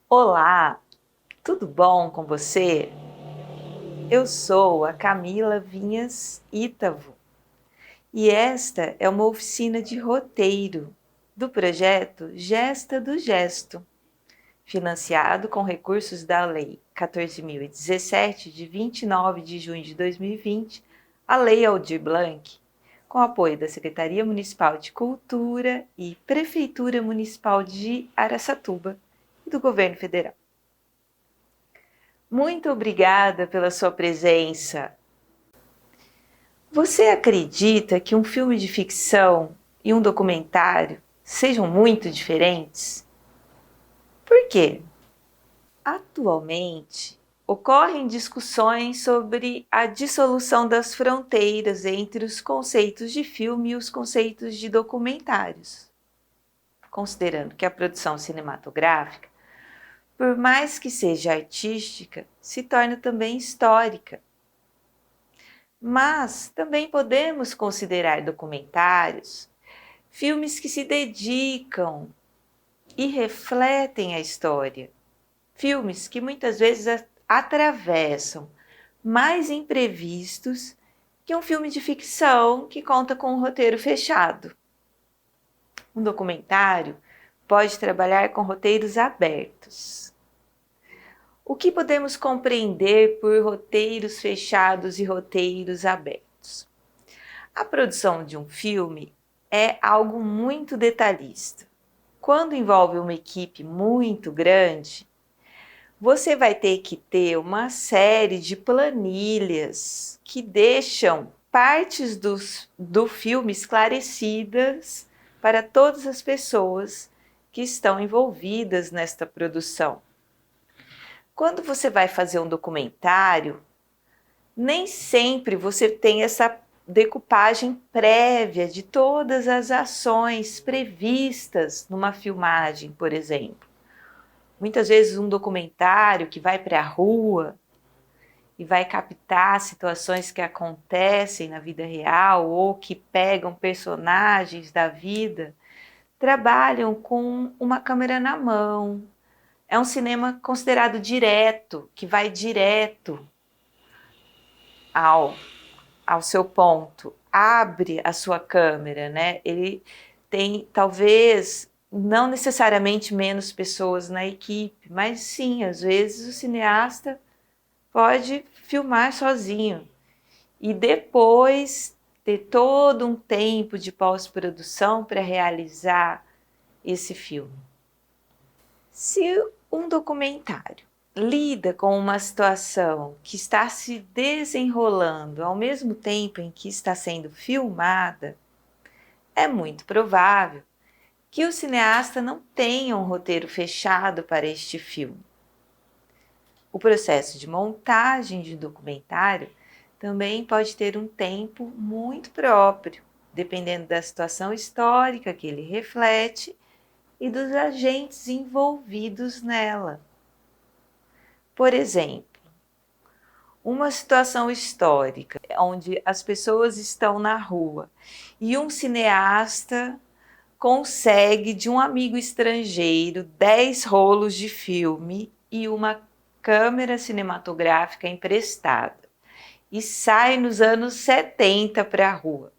Olá, tudo bom com você? Eu sou a Camila Vinhas Ítavo e esta é uma oficina de roteiro do projeto Gesta do Gesto, financiado com recursos da Lei 14.017, de 29 de junho de 2020, a Lei Aldir Blanc, com apoio da Secretaria Municipal de Cultura e Prefeitura Municipal de Araçatuba e do Governo Federal. Muito obrigada pela sua presença. Você acredita que um filme de ficção e um documentário sejam muito diferentes? Por quê? Atualmente, ocorrem discussões sobre a dissolução das fronteiras entre os conceitos de filme e os conceitos de documentários, considerando que a produção cinematográfica, por mais que seja artística, se torna também histórica. Mas também podemos considerar documentários, filmes que se dedicam e refletem a história, filmes que muitas vezes atravessam mais imprevistos que um filme de ficção que conta com um roteiro fechado. Um documentário pode trabalhar com roteiros abertos. O que podemos compreender por roteiros fechados e roteiros abertos? A produção de um filme é algo muito detalhista. Quando envolve uma equipe muito grande, você vai ter que ter uma série de planilhas que deixam partes do filme esclarecidas para todas as pessoas que estão envolvidas nesta produção. Quando você vai fazer um documentário, nem sempre você tem essa decupagem prévia de todas as ações previstas numa filmagem, por exemplo. Muitas vezes um documentário que vai para a rua e vai captar situações que acontecem na vida real ou que pegam personagens da vida, trabalham com uma câmera na mão. É um cinema considerado direto, que vai direto ao seu ponto, abre a sua câmera, né? Ele tem, talvez, não necessariamente menos pessoas na equipe, mas sim, às vezes o cineasta pode filmar sozinho e depois ter todo um tempo de pós-produção para realizar esse filme. Se um documentário lida com uma situação que está se desenrolando ao mesmo tempo em que está sendo filmada, é muito provável que o cineasta não tenha um roteiro fechado para este filme. O processo de montagem de documentário também pode ter um tempo muito próprio, dependendo da situação histórica que ele reflete e dos agentes envolvidos nela. Por exemplo, uma situação histórica onde as pessoas estão na rua e um cineasta consegue de um amigo estrangeiro 10 rolos de filme e uma câmera cinematográfica emprestada e sai nos anos 70 para a rua.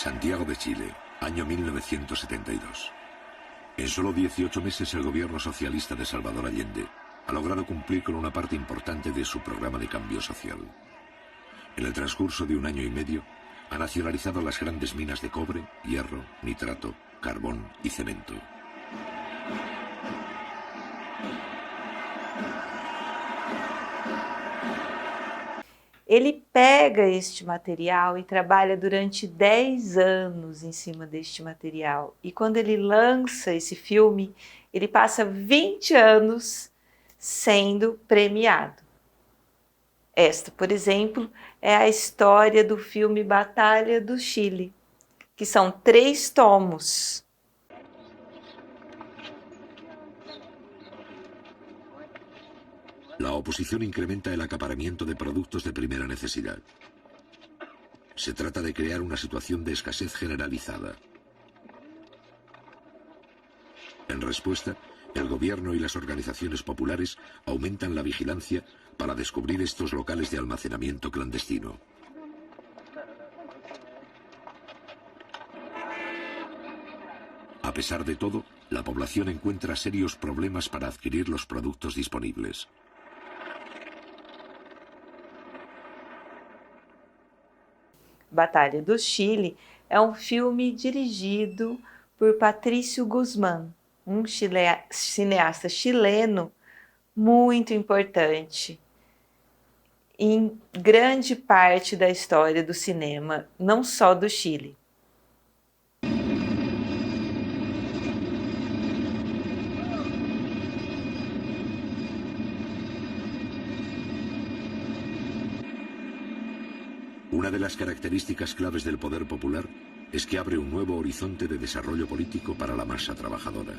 Santiago de Chile, año 1972. En solo 18 meses el gobierno socialista de Salvador Allende ha logrado cumplir con una parte importante de su programa de cambio social. En el transcurso de un año y medio, ha nacionalizado las grandes minas de cobre, hierro, nitrato, carbón y cemento. Ele pega este material e trabalha durante 10 anos em cima deste material. E quando ele lança esse filme, ele passa 20 anos sendo premiado. Esta, por exemplo, é a história do filme Batalha do Chile, que são 3 tomos. La oposición incrementa el acaparamiento de productos de primera necesidad. Se trata de crear una situación de escasez generalizada. En respuesta, el gobierno y las organizaciones populares aumentan la vigilancia para descubrir estos locales de almacenamiento clandestino. A pesar de todo, la población encuentra serios problemas para adquirir los productos disponibles. Batalha do Chile é um filme dirigido por Patricio Guzmán, um cineasta chileno muito importante em grande parte da história do cinema, não só do Chile. Una de las características claves del poder popular es que abre un nuevo horizonte de desarrollo político para la masa trabajadora.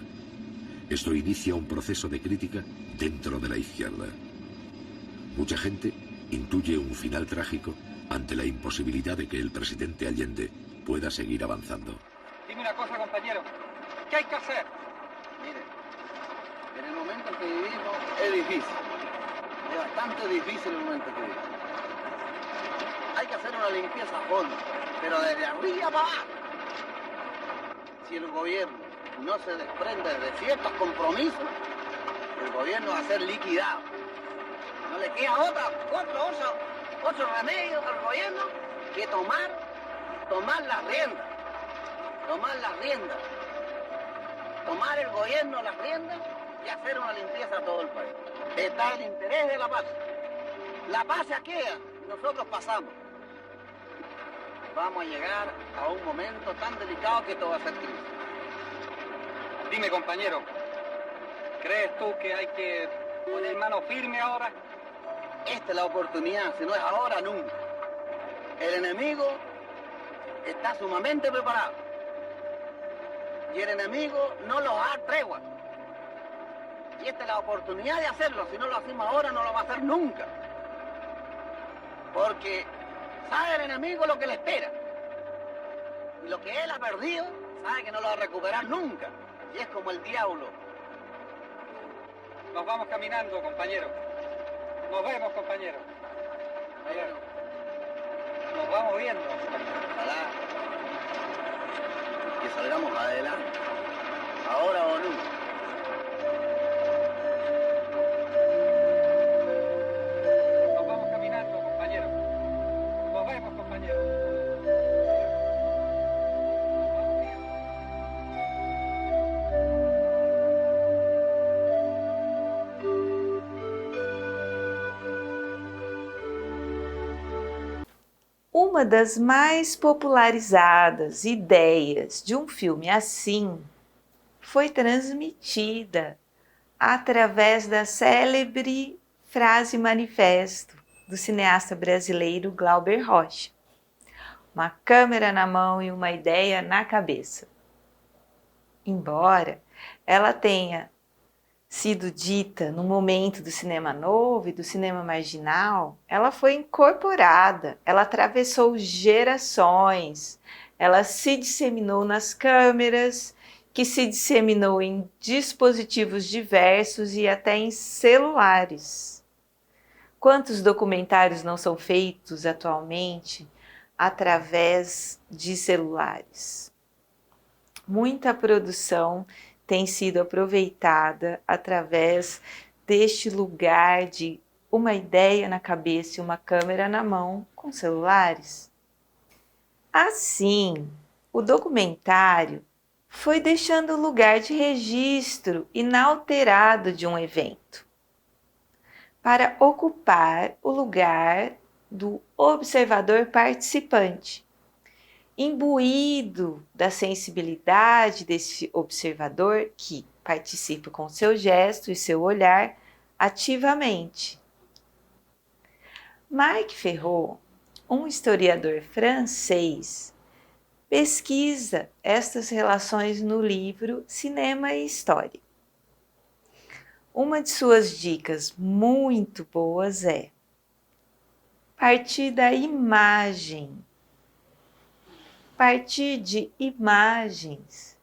Esto inicia un proceso de crítica dentro de la izquierda. Mucha gente intuye un final trágico ante la imposibilidad de que el presidente Allende pueda seguir avanzando. Dime una cosa, compañero. ¿Qué hay que hacer? Mire, en el momento en que vivimos es difícil. Es bastante difícil el momento que vivimos. Hay que hacer una limpieza a fondo, pero desde arriba para abajo. Si el gobierno no se desprende de ciertos compromisos, el gobierno va a ser liquidado. No le queda otro remedio al gobierno que tomar las riendas. Tomar el gobierno las riendas y hacer una limpieza a todo el país. Está el interés de la paz. La paz se queda, nosotros pasamos. Vamos a llegar a un momento tan delicado que todo va a ser crisis. Dime, compañero. ¿Crees tú que hay que poner mano firme ahora? Esta es la oportunidad, si no es ahora, nunca. El enemigo está sumamente preparado. Y el enemigo no lo da tregua. Y esta es la oportunidad de hacerlo. Si no lo hacemos ahora, no lo va a hacer nunca. Porque sabe el enemigo lo que le espera. Y lo que él ha perdido, sabe que no lo va a recuperar nunca. Y es como el diablo. Nos vamos caminando, compañero. Nos vemos, compañero. Bueno, Nos vamos viendo. ojalá que salgamos adelante. Ahora o nunca. Nos vamos caminando, compañero. Nos vemos, compañero. Nos vamos viendo. Uma das mais popularizadas ideias de um filme assim foi transmitida através da célebre frase manifesto do cineasta brasileiro Glauber Rocha. Uma câmera na mão e uma ideia na cabeça. Embora ela tenha sido dita no momento do cinema novo e do cinema marginal, ela foi incorporada, ela atravessou gerações, ela se disseminou nas câmeras, que se disseminou em dispositivos diversos e até em celulares. Quantos documentários não são feitos atualmente através de celulares. Muita produção tem sido aproveitada através deste lugar de uma ideia na cabeça e uma câmera na mão com celulares. Assim, o documentário foi deixando o lugar de registro inalterado de um evento, para ocupar o lugar do observador participante, imbuído da sensibilidade desse observador que participa com seu gesto e seu olhar ativamente. Marc Ferraud, um historiador francês, pesquisa estas relações no livro Cinema e História. Uma de suas dicas muito boas é partir da imagem, partir de imagens.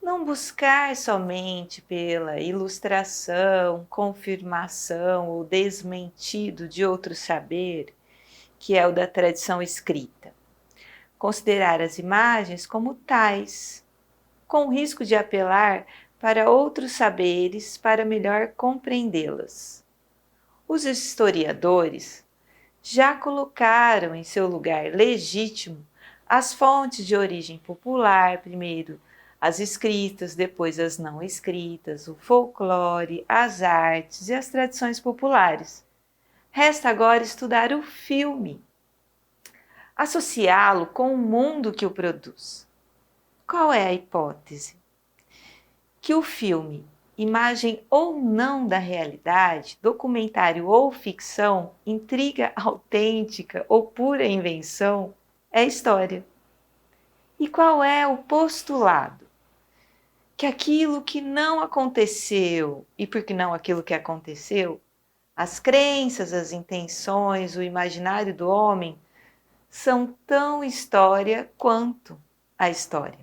Não buscar somente pela ilustração, confirmação ou desmentido de outro saber, que é o da tradição escrita. Considerar as imagens como tais, com o risco de apelar para outros saberes para melhor compreendê-las. Os historiadores já colocaram em seu lugar legítimo as fontes de origem popular, primeiro as escritas, depois as não escritas, o folclore, as artes e as tradições populares. Resta agora estudar o filme, associá-lo com o mundo que o produz. Qual é a hipótese? Que o filme, imagem ou não da realidade, documentário ou ficção, intriga autêntica ou pura invenção, é história. E qual é o postulado? Que aquilo que não aconteceu, e por que não aquilo que aconteceu, as crenças, as intenções, o imaginário do homem são tão história quanto a história.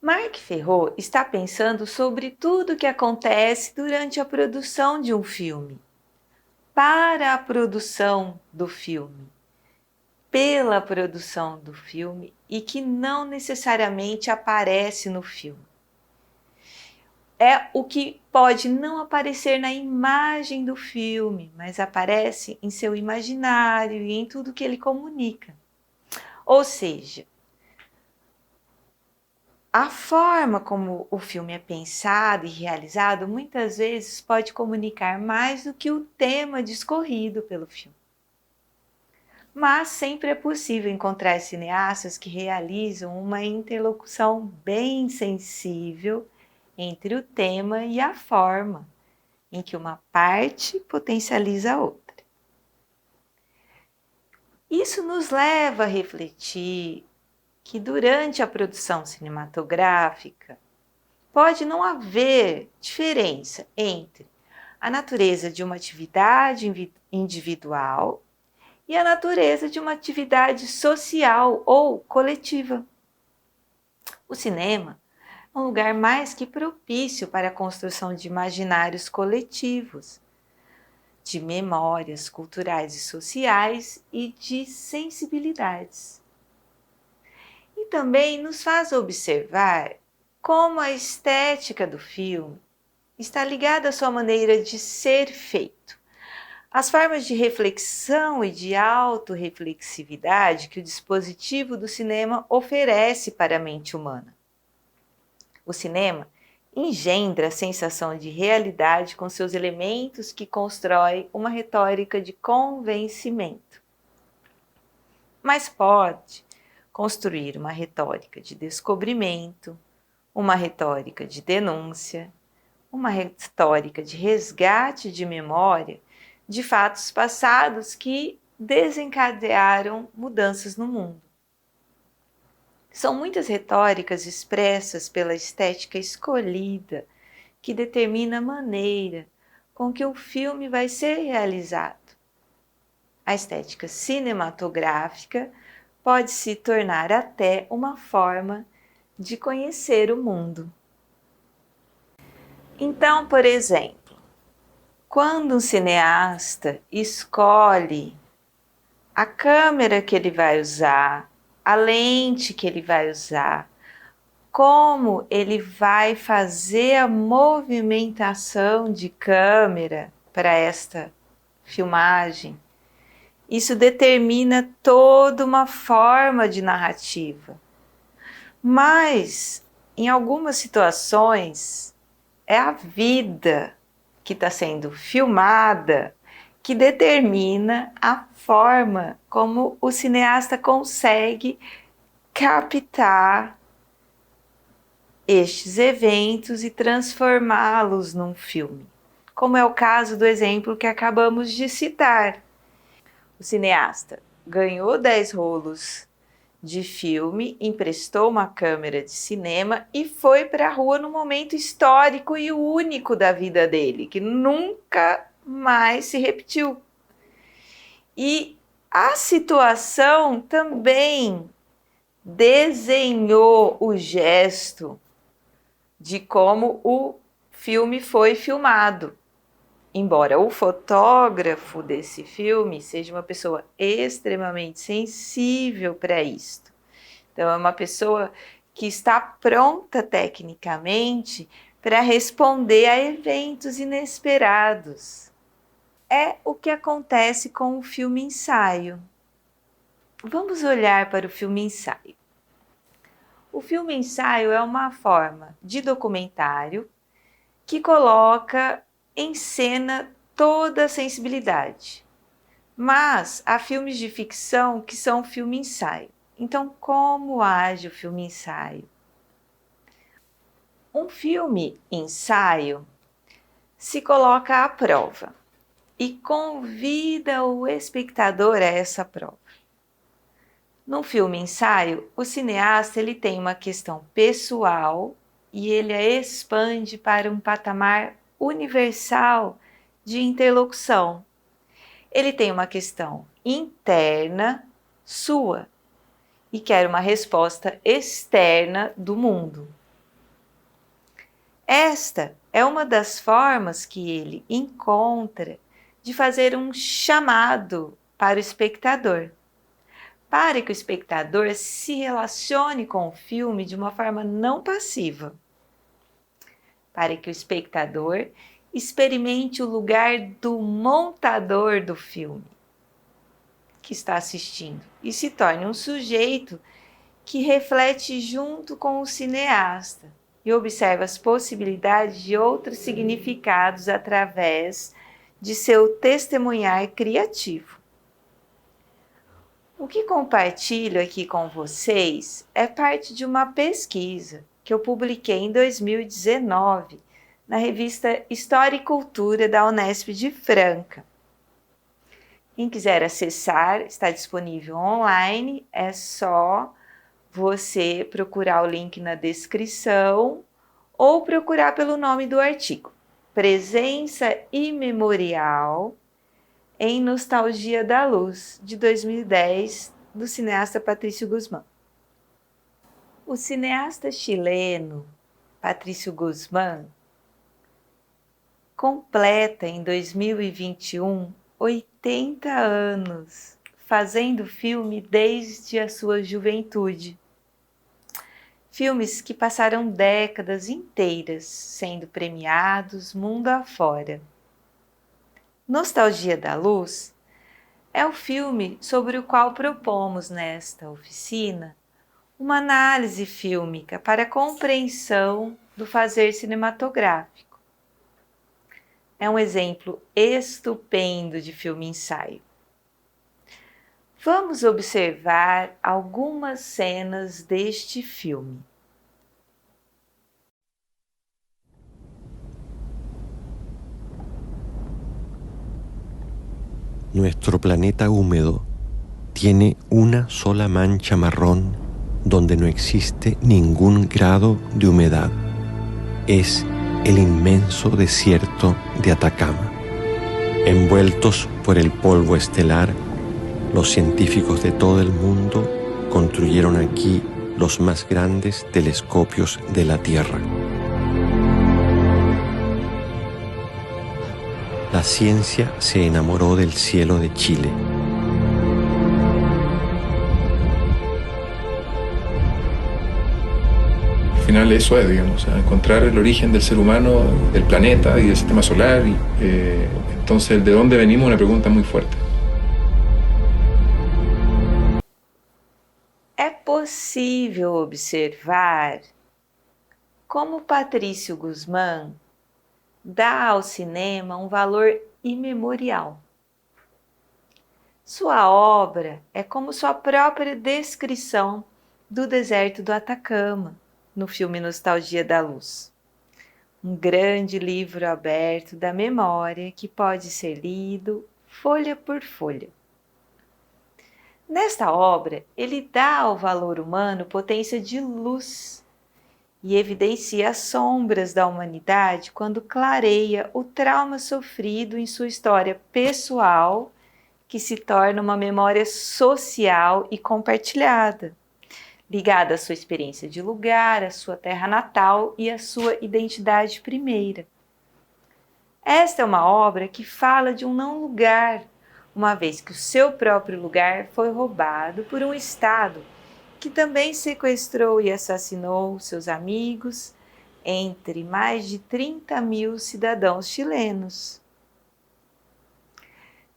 Marc Ferraud está pensando sobre tudo o que acontece durante a produção de um filme, para a produção do filme, pela produção do filme e que não necessariamente aparece no filme. É o que pode não aparecer na imagem do filme, mas aparece em seu imaginário e em tudo que ele comunica. Ou seja, a forma como o filme é pensado e realizado muitas vezes pode comunicar mais do que o tema discorrido pelo filme. Mas sempre é possível encontrar cineastas que realizam uma interlocução bem sensível entre o tema e a forma em que uma parte potencializa a outra. Isso nos leva a refletir que durante a produção cinematográfica pode não haver diferença entre a natureza de uma atividade individual e a natureza de uma atividade social ou coletiva. O cinema é um lugar mais que propício para a construção de imaginários coletivos, de memórias culturais e sociais e de sensibilidades. E também nos faz observar como a estética do filme está ligada à sua maneira de ser feito, às formas de reflexão e de autorreflexividade que o dispositivo do cinema oferece para a mente humana. O cinema engendra a sensação de realidade com seus elementos que constrói uma retórica de convencimento. Mas pode construir uma retórica de descobrimento, uma retórica de denúncia, uma retórica de resgate de memória de fatos passados que desencadearam mudanças no mundo. São muitas retóricas expressas pela estética escolhida que determina a maneira com que o filme vai ser realizado. A estética cinematográfica pode se tornar até uma forma de conhecer o mundo. Então, por exemplo, quando um cineasta escolhe a câmera que ele vai usar, a lente que ele vai usar, como ele vai fazer a movimentação de câmera para esta filmagem. Isso determina toda uma forma de narrativa. Mas, em algumas situações, é a vida que está sendo filmada que determina a forma como o cineasta consegue captar estes eventos e transformá-los num filme, como é o caso do exemplo que acabamos de citar. O cineasta ganhou 10 rolos de filme, emprestou uma câmera de cinema e foi para a rua num momento histórico e único da vida dele, que nunca mais se repetiu. E a situação também desenhou o gesto de como o filme foi filmado. Embora o fotógrafo desse filme seja uma pessoa extremamente sensível para isto. Então, é uma pessoa que está pronta tecnicamente para responder a eventos inesperados. É o que acontece com o filme ensaio. Vamos olhar para o filme ensaio. O filme ensaio é uma forma de documentário que coloca em cena toda a sensibilidade. Mas há filmes de ficção que são filme ensaio. Então, como age o filme ensaio? Um filme ensaio se coloca à prova e convida o espectador a essa prova. No filme ensaio, o cineasta ele tem uma questão pessoal e ele a expande para um patamar universal de interlocução. Ele tem uma questão interna sua e quer uma resposta externa do mundo. Esta é uma das formas que ele encontra de fazer um chamado para o espectador, para que o espectador se relacione com o filme de uma forma não passiva, para que o espectador experimente o lugar do montador do filme que está assistindo e se torne um sujeito que reflete junto com o cineasta e observa as possibilidades de outros significados através de seu testemunhar criativo. O que compartilho aqui com vocês é parte de uma pesquisa que eu publiquei em 2019 na revista História e Cultura da Unesp de Franca. Quem quiser acessar, está disponível online, é só você procurar o link na descrição ou procurar pelo nome do artigo. Presença imemorial em Nostalgia da Luz, de 2010, do cineasta Patricio Guzmán. O cineasta chileno Patricio Guzmán completa em 2021 80 anos, fazendo filme desde a sua juventude. Filmes que passaram décadas inteiras sendo premiados mundo afora. Nostalgia da Luz é o filme sobre o qual propomos nesta oficina uma análise fílmica para a compreensão do fazer cinematográfico. É um exemplo estupendo de filme ensaio. Vamos observar algumas cenas deste filme. Nuestro planeta húmedo tiene una sola mancha marrón donde no existe ningún grado de humedad. Es el inmenso desierto de Atacama. Envueltos por el polvo estelar, los científicos de todo el mundo construyeron aquí los más grandes telescopios de la Tierra. La ciencia se enamoró del cielo de Chile. final eso es, digamos, o sea, encontrar el origen del ser humano, del planeta y del sistema solar. Entonces, el de dónde venimos es una pregunta muy fuerte. É possível observar como Patrício Guzmán dá ao cinema um valor imemorial. Sua obra é como sua própria descrição do deserto do Atacama, no filme Nostalgia da Luz. Um grande livro aberto da memória que pode ser lido folha por folha. Nesta obra, ele dá ao valor humano potência de luz e evidencia as sombras da humanidade quando clareia o trauma sofrido em sua história pessoal, que se torna uma memória social e compartilhada, ligada à sua experiência de lugar, à sua terra natal e à sua identidade primeira. Esta é uma obra que fala de um não lugar, uma vez que o seu próprio lugar foi roubado por um Estado que também sequestrou e assassinou seus amigos, entre mais de 30 mil cidadãos chilenos.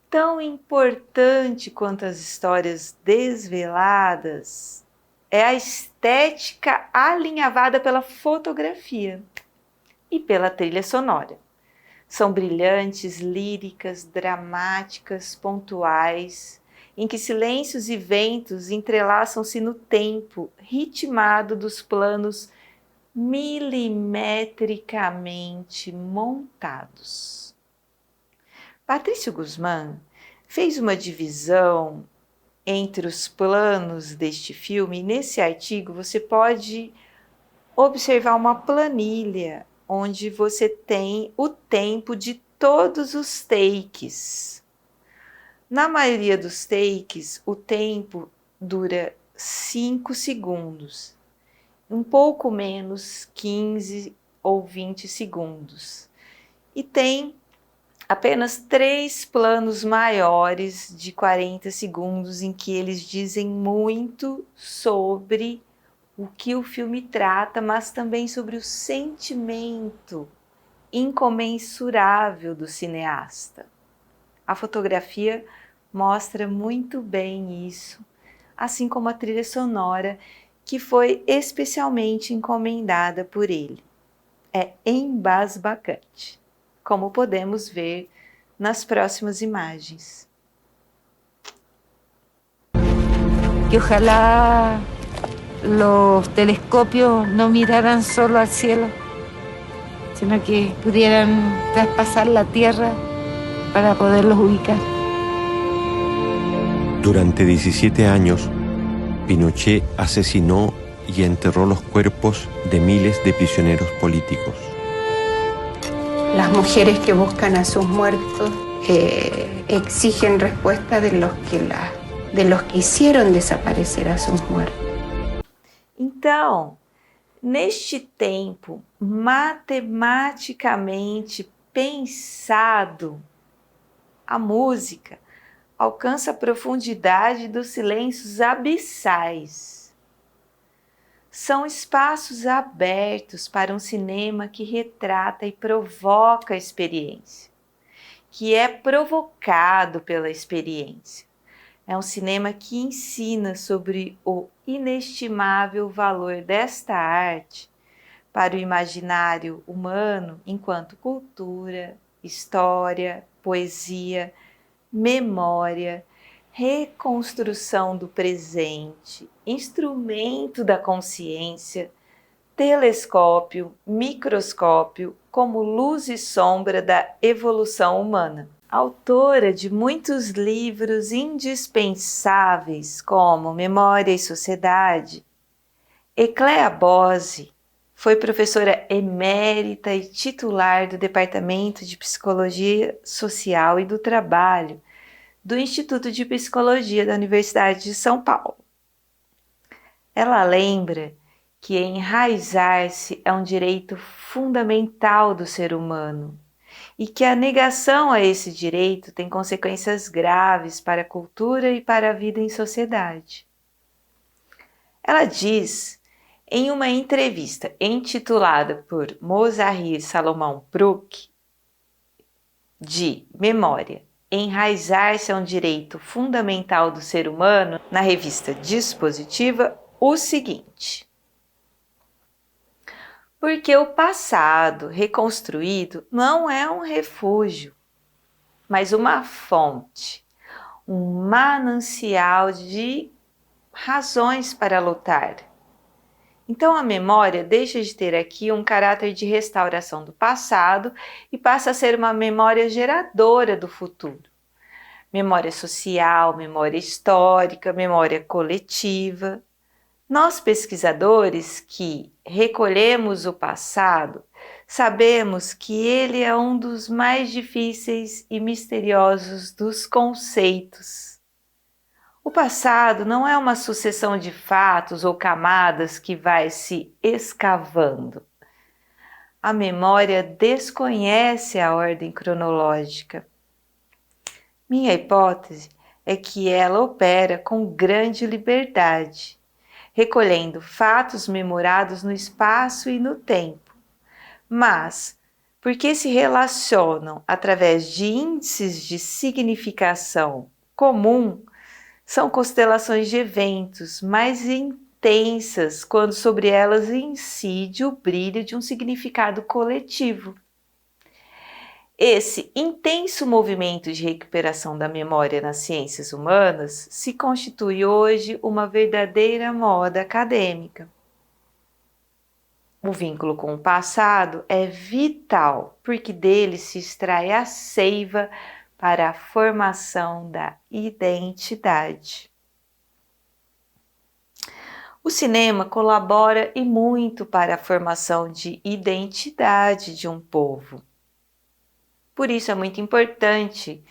Tão importante quanto as histórias desveladas é a estética alinhavada pela fotografia e pela trilha sonora. São brilhantes, líricas, dramáticas, pontuais, em que silêncios e ventos entrelaçam-se no tempo, ritmado dos planos milimetricamente montados. Patrício Guzmán fez uma divisão entre os planos deste filme, e nesse artigo você pode observar uma planilha onde você tem o tempo de todos os takes. Na maioria dos takes, o tempo dura 5 segundos, um pouco menos 15 ou 20 segundos. E tem apenas 3 planos maiores de 40 segundos em que eles dizem muito sobre o que o filme trata, mas também sobre o sentimento incomensurável do cineasta. A fotografia mostra muito bem isso, assim como a trilha sonora, que foi especialmente encomendada por ele. É embasbacante, como podemos ver nas próximas imagens. Que ojalá los telescopios no miraran solo al cielo, sino que pudieran traspasar la Tierra para poderlos ubicar. Durante 17 años, Pinochet asesinó y enterró los cuerpos de miles de prisioneros políticos. Las mujeres que buscan a sus muertos exigen respuesta de los que hicieron desaparecer a sus muertos. Então, neste tempo matematicamente pensado, a música alcança a profundidade dos silêncios abissais. São espaços abertos para um cinema que retrata e provoca a experiência, que é provocado pela experiência. É um cinema que ensina sobre o inestimável valor desta arte para o imaginário humano enquanto cultura, história, poesia, memória, reconstrução do presente, instrumento da consciência, telescópio, microscópio, como luz e sombra da evolução humana. Autora de muitos livros indispensáveis como Memória e Sociedade, Ecléa Bose foi professora emérita e titular do Departamento de Psicologia Social e do Trabalho do Instituto de Psicologia da Universidade de São Paulo. Ela lembra que enraizar-se é um direito fundamental do ser humano e que a negação a esse direito tem consequências graves para a cultura e para a vida em sociedade. Ela diz Em uma entrevista intitulada por Mozahir Salomão Brook, de Memória, enraizar-se a um direito fundamental do ser humano, na revista Dispositiva, o seguinte: porque o passado reconstruído não é um refúgio, mas uma fonte, um manancial de razões para lutar. Então a memória deixa de ter aqui um caráter de restauração do passado e passa a ser uma memória geradora do futuro. Memória social, memória histórica, memória coletiva. Nós pesquisadores que recolhemos o passado, sabemos que ele é um dos mais difíceis e misteriosos dos conceitos. O passado não é uma sucessão de fatos ou camadas que vai se escavando. A memória desconhece a ordem cronológica. Minha hipótese é que ela opera com grande liberdade, recolhendo fatos memorados no espaço e no tempo, mas porque se relacionam através de índices de significação comum, são constelações de eventos mais intensas quando sobre elas incide o brilho de um significado coletivo. Esse intenso movimento de recuperação da memória nas ciências humanas se constitui hoje uma verdadeira moda acadêmica. O vínculo com o passado é vital, porque dele se extrai a seiva para a formação da identidade. O cinema colabora e muito para a formação de identidade de um povo. Por isso é muito importante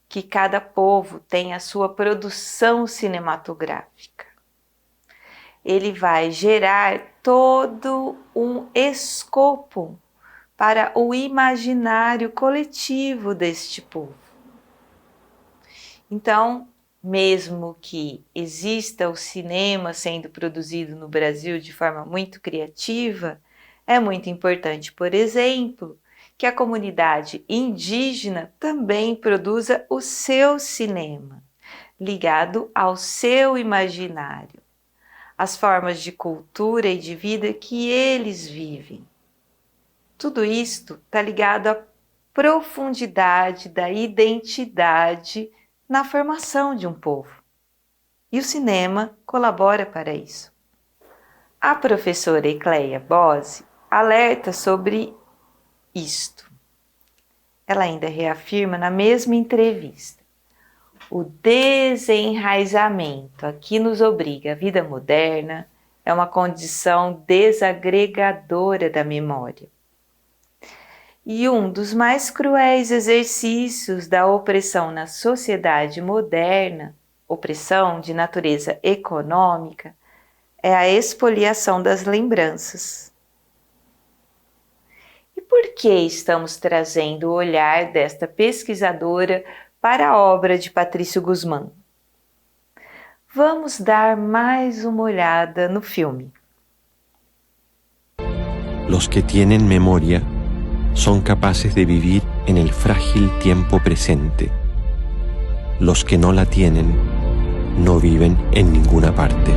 que cada povo tenha a sua produção cinematográfica. Ele vai gerar todo um escopo para o imaginário coletivo deste povo. Então, mesmo que exista o cinema sendo produzido no Brasil de forma muito criativa, é muito importante, por exemplo, que a comunidade indígena também produza o seu cinema, ligado ao seu imaginário, as formas de cultura e de vida que eles vivem. Tudo isto está ligado à profundidade da identidade na formação de um povo. E o cinema colabora para isso. A professora Ecleia Bose alerta sobre isto. Ela ainda reafirma na mesma entrevista: o desenraizamento a que nos obriga a vida moderna é uma condição desagregadora da memória. E um dos mais cruéis exercícios da opressão na sociedade moderna, opressão de natureza econômica, é a expoliação das lembranças. E por que estamos trazendo o olhar desta pesquisadora para a obra de Patricio Guzmán? Vamos dar mais uma olhada no filme. Los que tienen memoria son capaces de vivir en el frágil tiempo presente. Los que no la tienen no viven en ninguna parte.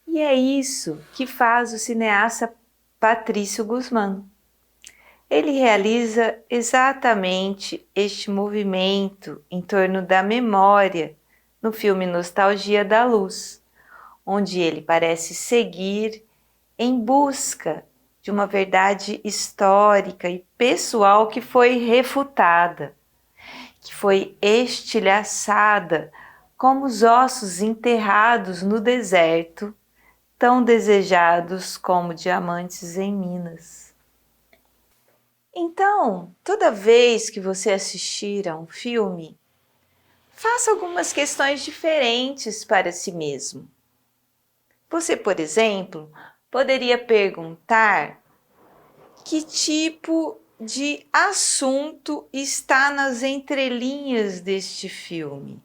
E é isso que faz o cineasta Patricio Guzmán. Ele realiza exatamente este movimento em torno da memória no filme Nostalgia da Luz, onde ele parece seguir em busca de uma verdade histórica e pessoal que foi refutada, que foi estilhaçada como os ossos enterrados no deserto, tão desejados como diamantes em minas. Então, toda vez que você assistir a um filme, faça algumas questões diferentes para si mesmo. Você, por exemplo, poderia perguntar que tipo de assunto está nas entrelinhas deste filme.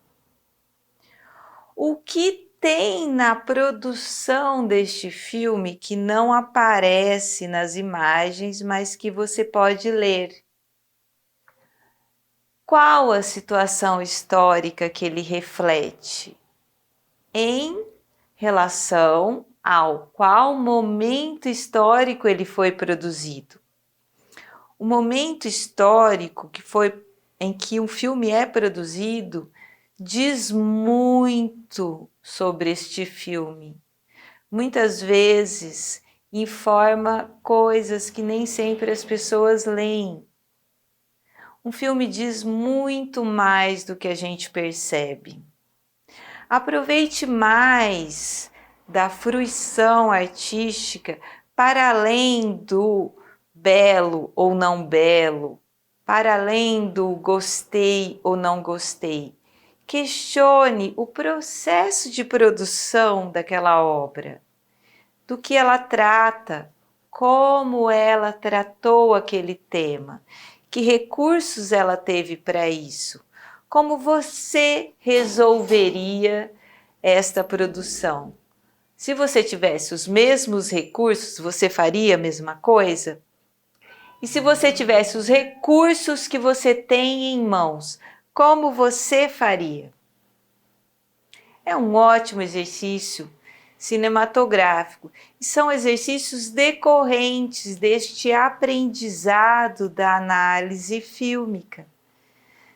O que tem na produção deste filme que não aparece nas imagens, mas que você pode ler? Qual a situação histórica que ele reflete em relação ao qual momento histórico ele foi produzido? O momento histórico em que um filme é produzido diz muito sobre este filme. Muitas vezes informa coisas que nem sempre as pessoas leem. Um filme diz muito mais do que a gente percebe. Aproveite mais da fruição artística para além do belo ou não belo, para além do gostei ou não gostei. Questione o processo de produção daquela obra, do que ela trata, como ela tratou aquele tema, que recursos ela teve para isso, como você resolveria esta produção. Se você tivesse os mesmos recursos, você faria a mesma coisa? E se você tivesse os recursos que você tem em mãos, como você faria? É um ótimo exercício cinematográfico e são exercícios decorrentes deste aprendizado da análise fílmica.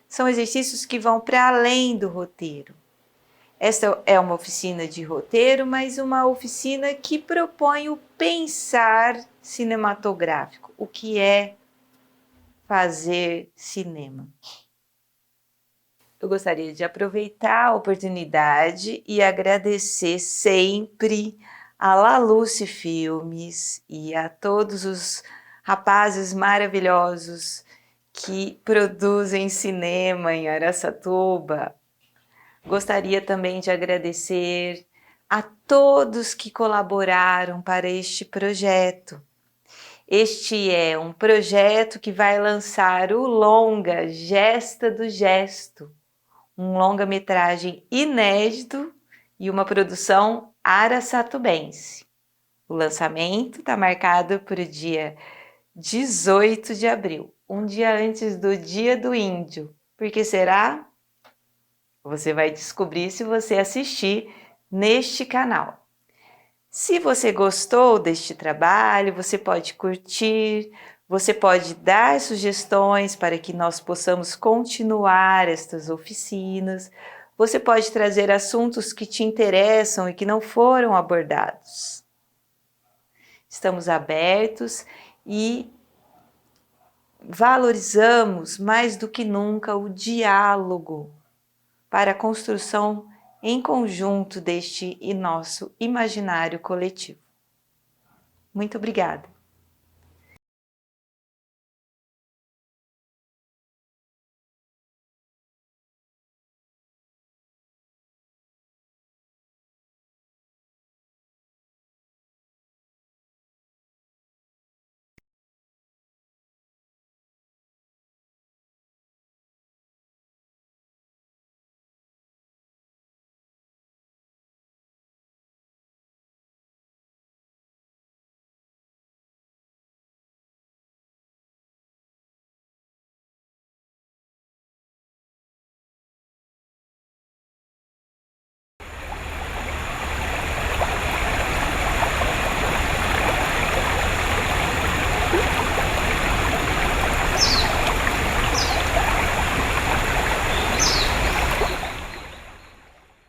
São exercícios que vão para além do roteiro. Esta é uma oficina de roteiro, mas uma oficina que propõe o pensar cinematográfico, o que é fazer cinema. Eu gostaria de aproveitar a oportunidade e agradecer sempre a Laluce Filmes e a todos os rapazes maravilhosos que produzem cinema em Araçatuba. Gostaria também de agradecer a todos que colaboraram para este projeto. Este é um projeto que vai lançar o longa Gesta do Gesto, um longa-metragem inédito e uma produção araçatubense. O lançamento está marcado para o dia 18 de abril, um dia antes do Dia do Índio. Por que será? Você vai descobrir se você assistir neste canal. Se você gostou deste trabalho, você pode curtir, você pode dar sugestões para que nós possamos continuar estas oficinas, você pode trazer assuntos que te interessam e que não foram abordados. Estamos abertos e valorizamos mais do que nunca o diálogo para a construção em conjunto deste e nosso imaginário coletivo. Muito obrigada.